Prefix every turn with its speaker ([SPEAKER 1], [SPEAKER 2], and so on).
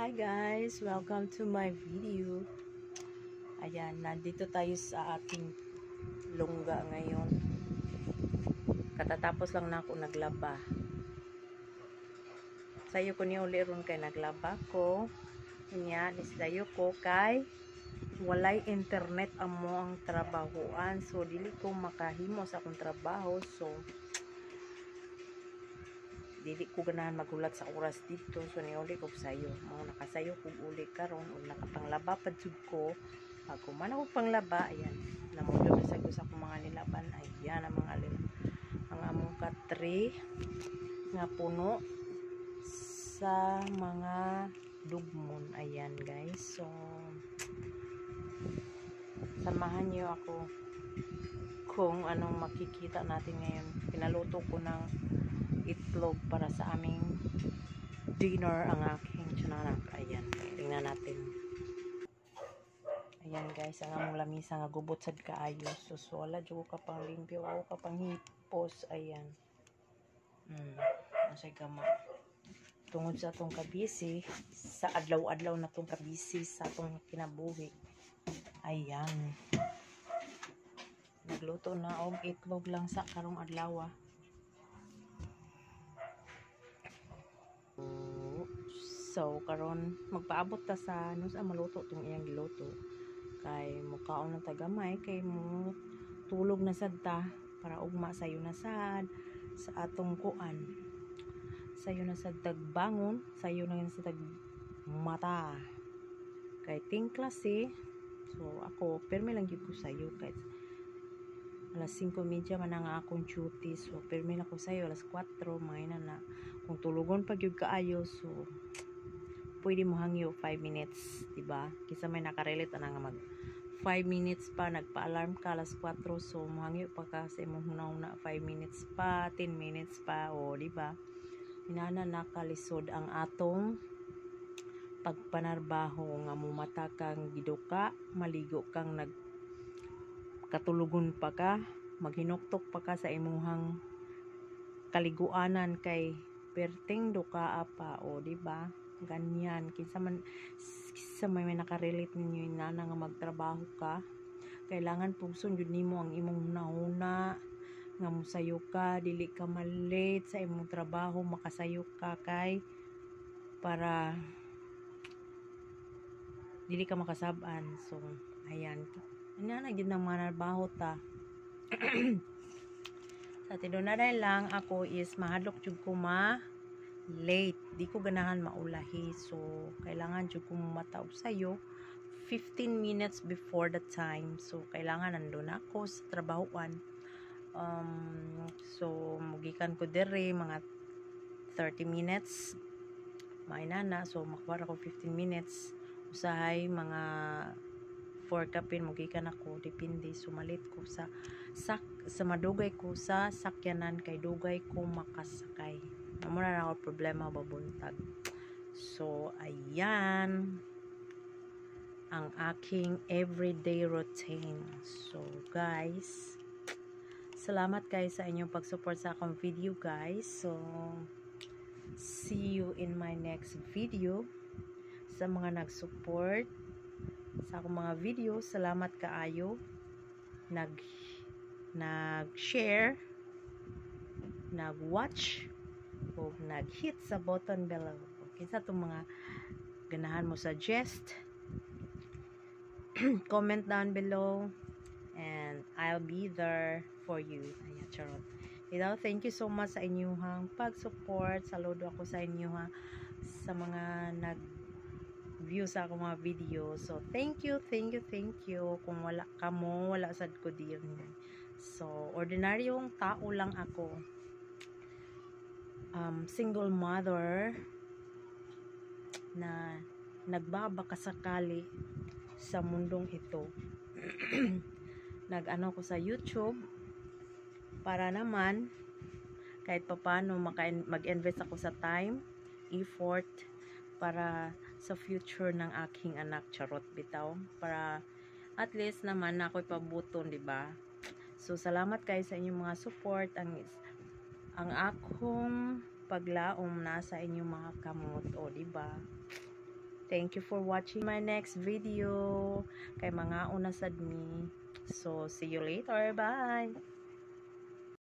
[SPEAKER 1] Hi guys! Welcome to my video. Ayan, nandito tayo sa ating lungga ngayon. Katatapos lang na ako naglaba. Sayo ko niya uli ron kay naglaba ko. Niya, sayo ko kay walay internet amo ang trabahoan. So, dili ko makahimo sa akong trabaho. So, dili ko ganahan magulat sa oras dito. So niuli ko sayo mga nakasayo ko uli karon o nakapanglaba pa jud ko ako man ako panglaba. Ayan, namudlo na sa gusto ko mga nilaban. Ayan ang mga ang among katri nga puno sa mga dugmon. Ayan guys, so samahan niyo ako kung anong makikita natin ngayon. Pinaluto ko ng itlog para sa aming dinner ang aking tinanak. Ayan, tingnan natin. Ayan guys, ang among lamisa nga gubot sad kaayo. So wala jud ka pang limpyo o ka pang hipos. Ayan. Nasay kama. Tungod sa atong kabisi, sa adlaw-adlaw na tong kabisi sa atong kinabuhi. Ayan. Nagluto na og itlog lang sa karong adlaw. So karon magpaabot ta sa ano sa maluto tong iyang giluto. Kay mukaon ng tagamay kay mo tulog na sad ta para ugma sayo na sad sa atong kuan. Sayo na sad tagbangon, sayo na sa tag mata. Kay ting klase. So ako permi lang gyud ko sayo kay alas 5:30 man ang akong duty. So permi na ko sayo alas 4 may na kung tulugon pa gyud kaayo. So pwede mo hangyo 5 minutes, diba? Kisa may nakarelate na nga mag 5 minutes pa, nagpa-alarm ka alas 4, so mo hangyo pa ka sa imong huna-huna 5 minutes pa, 10 minutes pa, o diba? Inana nakalisod ang atong pagpanarbaho nga mumata kang giduka, maligo kang katulugon pa ka, maghinuktok pa ka sa imuhang kaliguanan kay perting duka apa, o diba? Ganyan, kinsa may nakarelate ninyo inana nga magtrabaho ka, kailangan pugson jud nimo ang imong hunahuna nga musayo ka, dili ka malate sa imong trabaho, makasayo ka kay para dili ka makasab-an. So ayan, inana gid nang manarbaho ta. Sa tinunaday lang ako is mahadlok jud ko late, di ko ganahan maulahi. So kailangan jud ko mataog sayo 15 minutes before the time. So kailangan nandun ako sa trabahoan. So mugikan ko dere mga 30 minutes may nana. So makuha ako 15 minutes, usahay mga 4 kapin mugikan ako, depende. Sumalit ko sa madugay ko sa sakyanan kay dugay ko makasakay. Muna na ako problema babuntag. So ayan ang aking everyday routine. So guys, salamat guys sa inyong pag-support sa akong video guys. So see you in my next video. Sa mga nag-support sa akong mga video, salamat kaayo. Nag-share, nag-watch, o nag-hit sa button below. Okay, sa itong mga ganahan mo suggest, comment down below and I'll be there for you. Ayan, charot. Thank you so much sa inyong pag-support. Saludo ako sa inyo sa mga nag-view sa akong mga video. So thank you. Kung wala ka mo, wala sad ko din. So ordinaryong tao lang ako. Single mother na nagbabakasakali sa mundong ito. Nag-ano ko sa YouTube para naman kahit papano mag-invest ako sa time, effort para sa future ng aking anak, charot bitaw, para at least naman na ako'y pabuton, diba? So salamat kayo sa inyong mga support. Ang akong paglaom nasa inyong mga kamot, o diba? Thank you for watching my next video. Kay mga una sad mi. So, see you later. Bye!